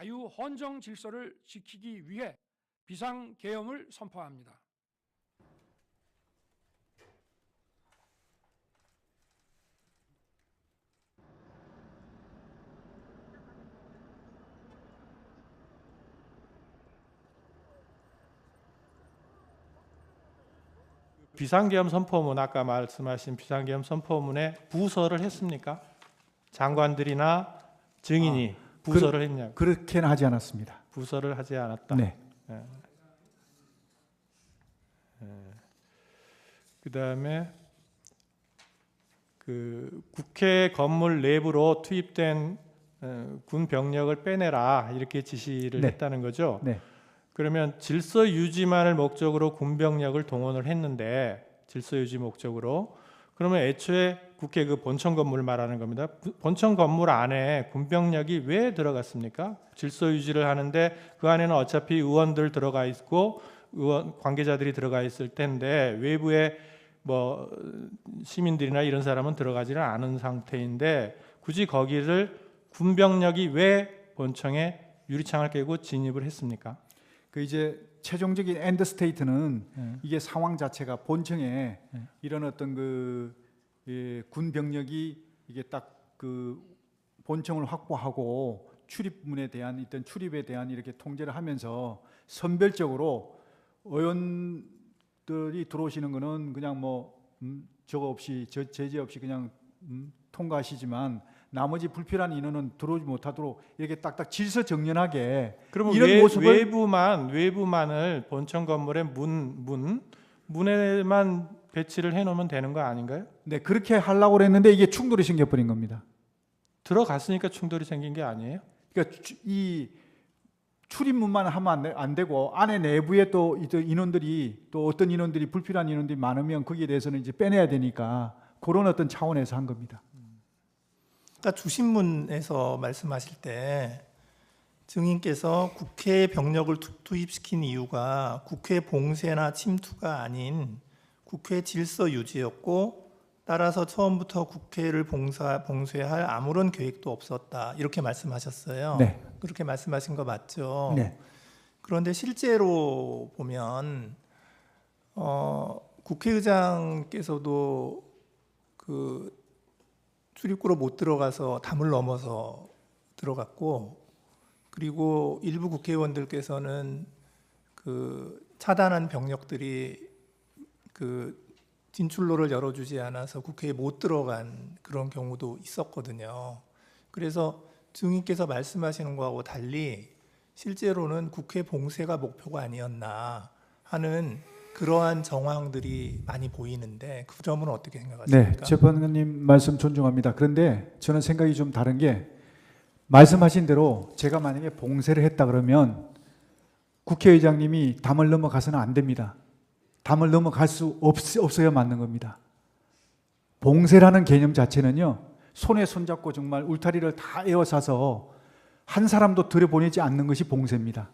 자유 헌정 질서를 지키기 위해 비상계엄을 선포합니다. 비상계엄 선포문, 아까 말씀하신 비상계엄 선포문에 부서를 했습니까? 장관들이나 증인이 부서를 했냐고. 그렇게는 하지 않았습니다. 부서를 하지 않았다. 네. 그다음에 국회 건물 내부로 투입된 군 병력을 빼내라 이렇게 지시를 네. 했다는 거죠. 네. 그러면 질서 유지만을 목적으로 군 병력을 동원을 했는데, 질서 유지 목적으로, 그러면 애초에 국회 그 본청 건물을 말하는 겁니다. 본청 건물 안에 군 병력이 왜 들어갔습니까? 질서 유지를 하는데 그 안에는 어차피 의원들 들어가 있고 의원 관계자들이 들어가 있을 텐데 외부에 뭐 시민들이나 이런 사람은 들어가지는 않은 상태인데 굳이 거기를 군 병력이 왜 본청에 유리창을 깨고 진입을 했습니까? 그 이제 최종적인 엔드 스테이트는 이게 상황 자체가 본청에 이런 어떤 군 병력이 이게 딱 그 본청을 확보하고 출입문에 대한 어떤 출입에 대한 이렇게 통제를 하면서 선별적으로 의원들이 들어오시는 거는 그냥 뭐 저거 없이 제재 없이 그냥 통과하시지만 나머지 불필요한 인원은 들어오지 못하도록 이렇게 딱딱 질서 정연하게 그러면 이런 모습을 외부만을 본청 건물의 문에만 배치를 해놓으면 되는 거 아닌가요? 네, 그렇게 하려고 그랬는데 이게 충돌이 생겨버린 겁니다. 들어갔으니까 충돌이 생긴 게 아니에요? 그러니까 이 출입문만 하면 안 되고 안에 내부에 또 인원들이 또 어떤 인원들이 불필요한 인원들이 많으면 거기에 대해서는 이제 빼내야 되니까 그런 어떤 차원에서 한 겁니다. 아까 주신문에서 말씀하실 때 증인께서 국회 병력을 투입시킨 이유가 국회 봉쇄나 침투가 아닌 국회 질서 유지였고 따라서 처음부터 국회를 봉쇄할 아무런 계획도 없었다 이렇게 말씀하셨어요. 네. 그렇게 말씀하신 거 맞죠? 네. 그런데 실제로 보면 국회의장께서도 그 출입구로 못 들어가서 담을 넘어서 들어갔고, 그리고 일부 국회의원들께서는 그 차단한 병력들이 그 진출로를 열어주지 않아서 국회에 못 들어간 그런 경우도 있었거든요. 그래서 증인께서 말씀하시는 거하고 달리 실제로는 국회 봉쇄가 목표가 아니었나 하는 그러한 정황들이 많이 보이는데 그 점은 어떻게 생각하십니까? 네, 재판관님 말씀 존중합니다. 그런데 저는 생각이 좀 다른 게 말씀하신 대로 제가 만약에 봉쇄를 했다 그러면 국회의장님이 담을 넘어가서는 안 됩니다. 담을 넘어갈 수 없어야 맞는 겁니다. 봉쇄라는 개념 자체는요, 손에 손잡고 정말 울타리를 다 에워싸서 한 사람도 들여보내지 않는 것이 봉쇄입니다.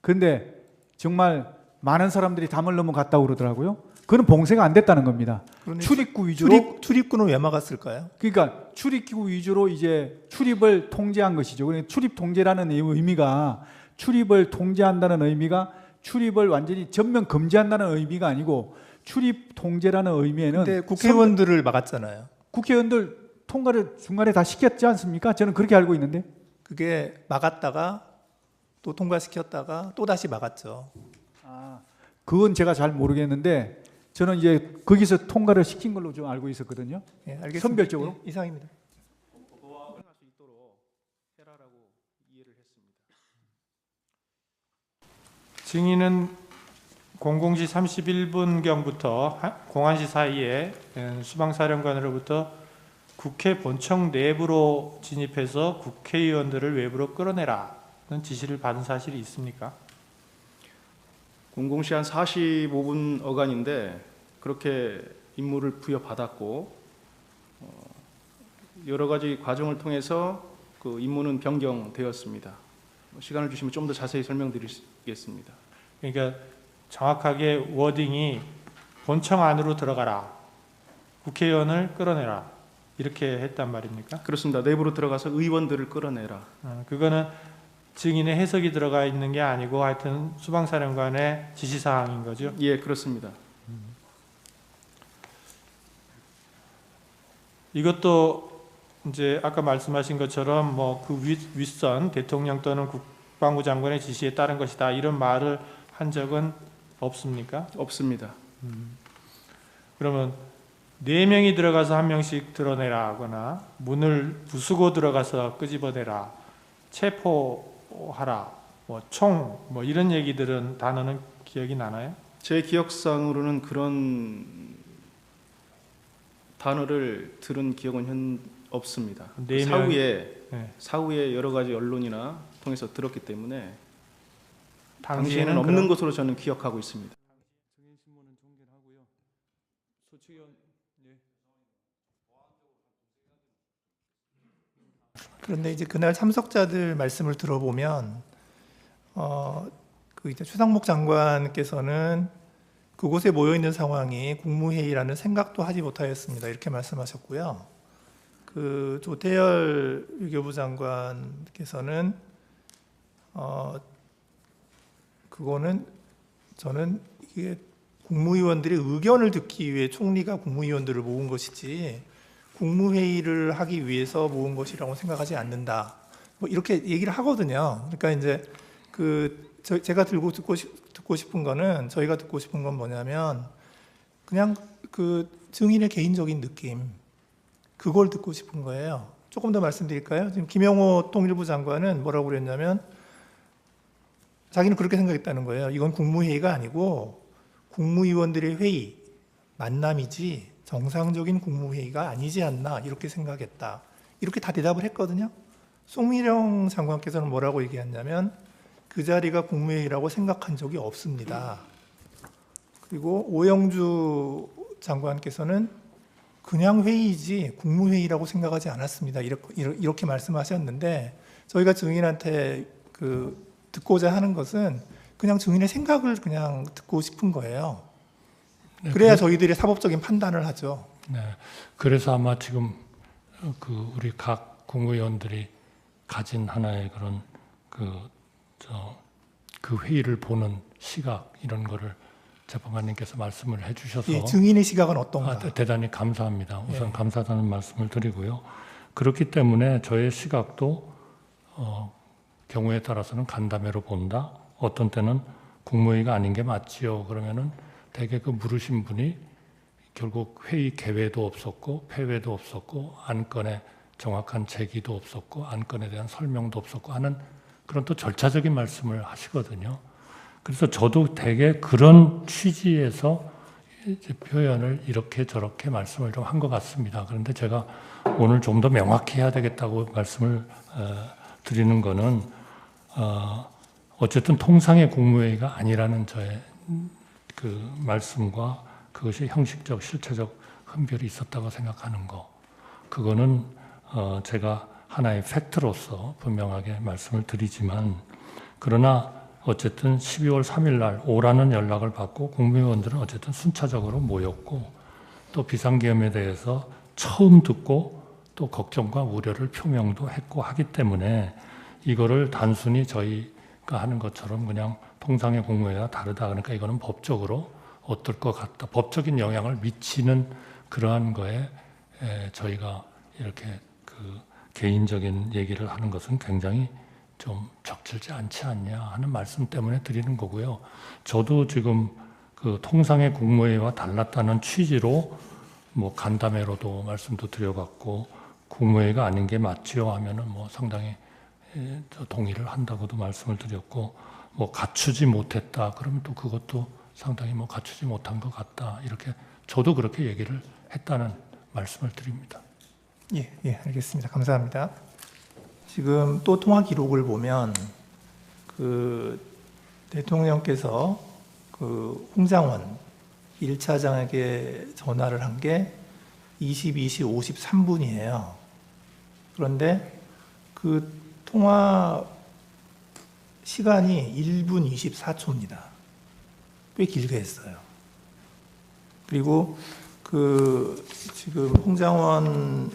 그런데 정말 많은 사람들이 담을 넘어갔다고 그러더라고요. 그건 봉쇄가 안 됐다는 겁니다. 출입구 위주로. 출입구는 왜 막았을까요? 그러니까 출입구 위주로 이제 출입을 통제한 것이죠. 그러니까 출입 통제라는 의미가 출입을 통제한다는 의미가 출입을 완전히 전면 금지한다는 의미가 아니고 출입 통제라는 의미에는 근데 국회의원들을 막았잖아요. 국회의원들 통과를 중간에 다 시켰지 않습니까? 저는 그렇게 알고 있는데. 그게 막았다가 또 통과시켰다가 또 다시 막았죠. 그건 제가 잘 모르겠는데 저는 이제 거기서 통과를 시킨 걸로 좀 알고 있었거든요. 예, 알겠습니다. 선별적으로. 예, 이상입니다. 증인은 00시 31분경부터 01시 사이에 수방사령관으로부터 국회 본청 내부로 진입해서 국회의원들을 외부로 끌어내라는 지시를 받은 사실이 있습니까? 00시 한 45분 어간인데 그렇게 임무를 부여받았고 여러 가지 과정을 통해서 그 임무는 변경되었습니다. 시간을 주시면 좀 더 자세히 설명드리겠습니다. 그러니까 정확하게 워딩이 본청 안으로 들어가라, 국회의원을 끌어내라 이렇게 했단 말입니까? 그렇습니다. 내부로 들어가서 의원들을 끌어내라. 그거는 증인의 해석이 들어가 있는 게 아니고 하여튼 수방사령관의 지시사항인 거죠. 예, 그렇습니다. 이것도 이제 아까 말씀하신 것처럼 뭐 그 윗선 대통령 또는 국방부 장관의 지시에 따른 것이다 이런 말을 한 적은 없습니까? 없습니다. 그러면 4명이 들어가서 1명씩 드러내라 하거나 문을 부수고 들어가서 끄집어내라, 체포하라, 뭐 총 뭐 이런 얘기들은 단어는 기억이 나나요? 제 기억상으로는 그런 단어를 들은 기억은 없습니다. 네 명- 네. 사후에 여러 가지 언론이나 통해서 들었기 때문에 당시에는 당시에는 없는 그런- 것으로 저는 기억하고 있습니다. 그런데 이제 그날 참석자들 말씀을 들어보면 그 이제 최상목 장관께서는 그곳에 모여 있는 상황이 국무회의라는 생각도 하지 못하였습니다. 이렇게 말씀하셨고요. 그 조태열 외교부 장관께서는 그거는 저는 이게 국무위원들의 의견을 듣기 위해 총리가 국무위원들을 모은 것이지 국무회의를 하기 위해서 모은 것이라고 생각하지 않는다. 뭐 이렇게 얘기를 하거든요. 그러니까 이제 제가 듣고 싶은 거는 저희가 듣고 싶은 건 뭐냐면 그냥 그 증인의 개인적인 느낌 그걸 듣고 싶은 거예요. 조금 더 말씀드릴까요? 지금 김영호 통일부 장관은 뭐라고 그랬냐면 자기는 그렇게 생각했다는 거예요. 이건 국무회의가 아니고 국무위원들의 회의, 만남이지 정상적인 국무회의가 아니지 않나 이렇게 생각했다. 이렇게 다 대답을 했거든요. 송미령 장관께서는 뭐라고 얘기했냐면 그 자리가 국무회의라고 생각한 적이 없습니다. 그리고 오영주 장관께서는 그냥 회의지 국무회의라고 생각하지 않았습니다. 이렇게 말씀하셨는데 저희가 증인한테 듣고자 하는 것은 그냥 증인의 생각을 그냥 듣고 싶은 거예요. 네, 그래야 저희들이 사법적인 판단을 하죠. 네, 그래서 아마 지금 우리 각 국무위원들이 가진 하나의 그런 그 회의를 보는 시각 이런 거를 재판관님께서 말씀을 해주셔서 이 증인의 시각은 어떤가? 대단히 감사합니다. 우선 예. 감사하다는 말씀을 드리고요. 그렇기 때문에 저의 시각도 경우에 따라서는 간담회로 본다. 어떤 때는 국무회의가 아닌 게 맞지요. 그러면은 대개 그 물으신 분이 결국 회의 개회도 없었고 폐회도 없었고 안건에 정확한 제기도 없었고 안건에 대한 설명도 없었고 하는 그런 또 절차적인 말씀을 하시거든요. 그래서 저도 대개 그런 취지에서 이제 표현을 이렇게 저렇게 말씀을 좀 한 것 같습니다. 그런데 제가 오늘 좀 더 명확히 해야 되겠다고 말씀을 드리는 거는 어쨌든 통상의 국무회의가 아니라는 저의 그 말씀과 그것이 형식적, 실체적 흠결이 있었다고 생각하는 거. 그거는 제가 하나의 팩트로서 분명하게 말씀을 드리지만 그러나 어쨌든 12월 3일 날 오라는 연락을 받고 국무위원들은 어쨌든 순차적으로 모였고 또 비상계엄에 대해서 처음 듣고 또 걱정과 우려를 표명도 했고 하기 때문에 이거를 단순히 저희가 하는 것처럼 그냥 통상의 국무회의와 다르다. 그러니까 이거는 법적으로 어떨 것 같다. 법적인 영향을 미치는 그러한 거에 저희가 이렇게 그 개인적인 얘기를 하는 것은 굉장히 좀 적절치 않지 않냐 하는 말씀 때문에 드리는 거고요. 저도 지금 그 통상의 국무회의와 달랐다는 취지로 뭐 간담회로도 말씀도 드려봤고 국무회의가 아닌 게 맞지요 하면은 뭐 상당히 동의를 한다고도 말씀을 드렸고 뭐 갖추지 못했다 그러면 또 그것도 상당히 뭐 갖추지 못한 것 같다 이렇게 저도 그렇게 얘기를 했다는 말씀을 드립니다. 예, 알겠습니다. 감사합니다. 지금 또 통화 기록을 보면 그 대통령께서 그 홍장원 1차장에게 전화를 한 게 22시 53분이에요. 그런데 그 통화 시간이 1분 24초입니다. 꽤 길게 했어요. 그리고 그 지금 홍장원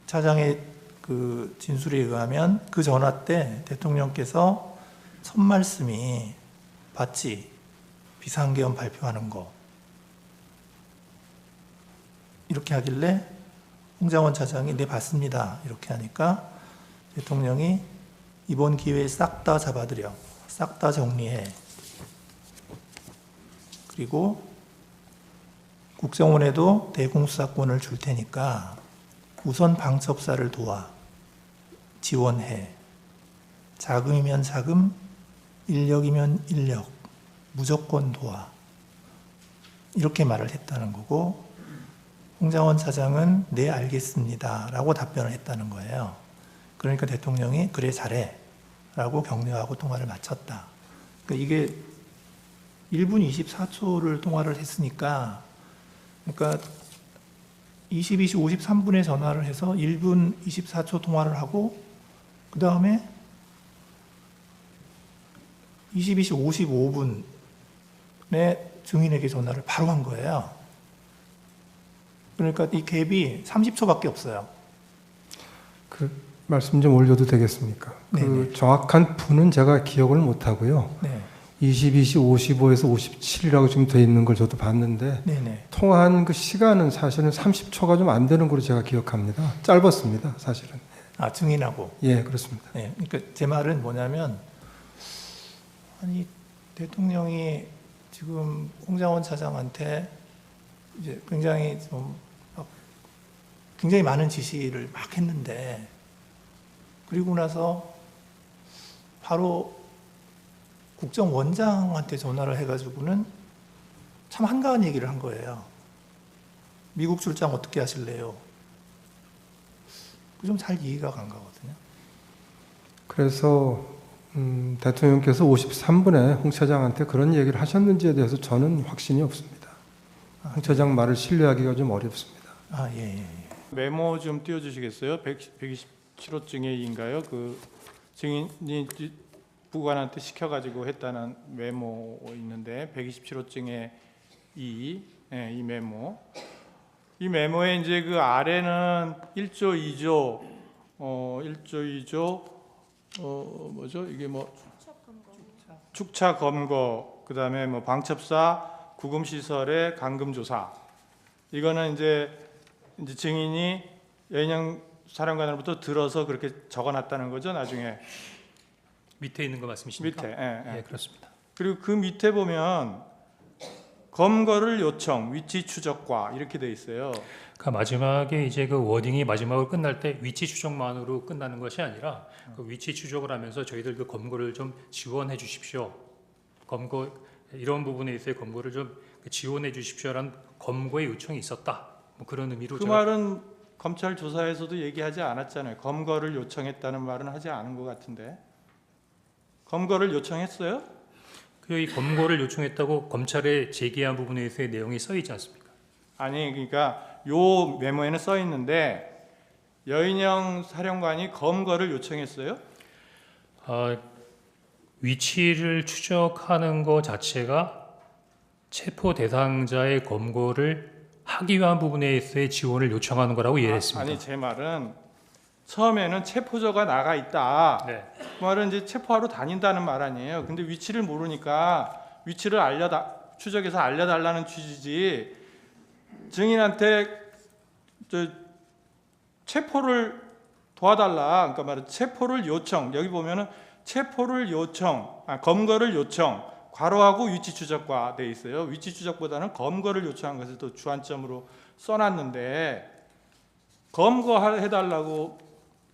차장의 그 진술에 의하면 그 전화 때 대통령께서 첫 말씀이 봤지? 비상계엄 발표하는 거. 이렇게 하길래 홍장원 차장이 네 봤습니다. 이렇게 하니까 대통령이 이번 기회에 싹 다 잡아들여. 싹 다 정리해. 그리고 국정원에도 대공수사권을 줄 테니까 우선 방첩사를 도와. 지원해. 자금이면 자금, 인력이면 인력, 무조건 도와. 이렇게 말을 했다는 거고 홍장원 차장은 네 알겠습니다 라고 답변을 했다는 거예요. 그러니까 대통령이 그래 잘해 라고 격려하고 통화를 마쳤다. 그러니까 이게 1분 24초를 통화를 했으니까 그러니까 22시 53분에 전화를 해서 1분 24초 통화를 하고 그 다음에 22시 55분에 증인에게 전화를 바로 한 거예요. 그러니까 이 갭이 30초밖에 없어요. 그 말씀 좀 올려도 되겠습니까? 그 정확한 분은 제가 기억을 못 하고요. 네. 22시 55에서 57이라고 지금 돼 있는 걸 저도 봤는데 네네. 통화한 그 시간은 사실은 30초가 좀 안 되는 걸로 제가 기억합니다. 짧았습니다, 사실은. 아, 증인하고. 예, 그렇습니다. 네. 그러니까 제 말은 뭐냐면 아니 대통령이 지금 홍장원 차장한테 이제 굉장히 굉장히 많은 지시를 막 했는데 그리고 나서 바로 국정원장한테 전화를 해가지고는 참 한가한 얘기를 한 거예요. 미국 출장 어떻게 하실래요? 좀 잘 이해가 간 거거든요. 그래서 대통령께서 53분에 홍 차장한테 그런 얘기를 하셨는지에 대해서 저는 확신이 없습니다. 홍 차장 말을 신뢰하기가 좀 어렵습니다. 아, 예. 메모 좀 띄워주시겠어요? 127호증에인가요? 그 증인이 부관한테 시켜가지고 했다는 메모 있는데 127호증에 이 메모. 이 메모에 이제 그 아래는 1조 2조 1조 2조 뭐죠? 이게 뭐 축차 검거 그다음에 뭐 방첩사 구금 시설의 감금 조사. 이거는 이제 증인이 여인영 사령관으로부터 들어서 그렇게 적어놨다는 거죠. 나중에 밑에 있는 거 말씀이십니까? 밑에. 예, 그렇습니다. 그리고 그 밑에 보면 검거를 요청, 위치 추적과 이렇게 돼 있어요. 그러니까 마지막에 이제 그 워딩이 마지막으로 끝날 때 위치 추적만으로 끝나는 것이 아니라 그 위치 추적을 하면서 저희들 그 검거를 좀 지원해 주십시오. 검거 이런 부분에 있어서 검거를 좀 지원해 주십시오라는 검거의 요청이 있었다. 뭐 그런 의미로 그 말은 검찰 조사에서도 얘기하지 않았잖아요. 검거를 요청했다는 말은 하지 않은 것 같은데. 검거를 요청했어요? 이 검거를 요청했다고 검찰에 제기한 부분에서의 내용이 써 있지 않습니까? 아니 그러니까 요 메모에는 써 있는데 여인영 사령관이 검거를 요청했어요? 위치를 추적하는 것 자체가 체포 대상자의 검거를 하기 위한 부분에 있어서의 지원을 요청하는 거라고 이해했습니다. 아니 제 말은 처음에는 체포조가 나가 있다. 네. 그 말은 이제 체포하러 다닌다는 말 아니에요. 근데 위치를 모르니까 위치를 추적해서 알려달라는 취지지. 증인한테 체포를 도와달라. 그러니까 말은 체포를 요청. 여기 보면은 체포를 요청, 검거를 요청. 괄호하고 위치 추적과 돼 있어요. 위치 추적보다는 검거를 요청한 것을 또 주안점으로 써놨는데 검거해달라고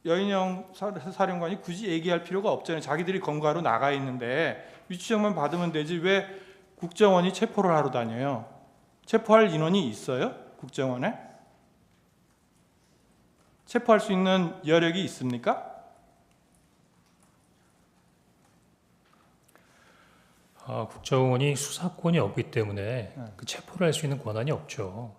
여인영 사령관이 굳이 얘기할 필요가 없잖아요. 자기들이 검거하러 나가 있는데 위치 추적만 받으면 되지 왜 국정원이 체포를 하러 다녀요? 체포할 인원이 있어요? 국정원에? 체포할 수 있는 여력이 있습니까? 국정원이 수사권이 없기 때문에 그 체포를 할 수 있는 권한이 없죠.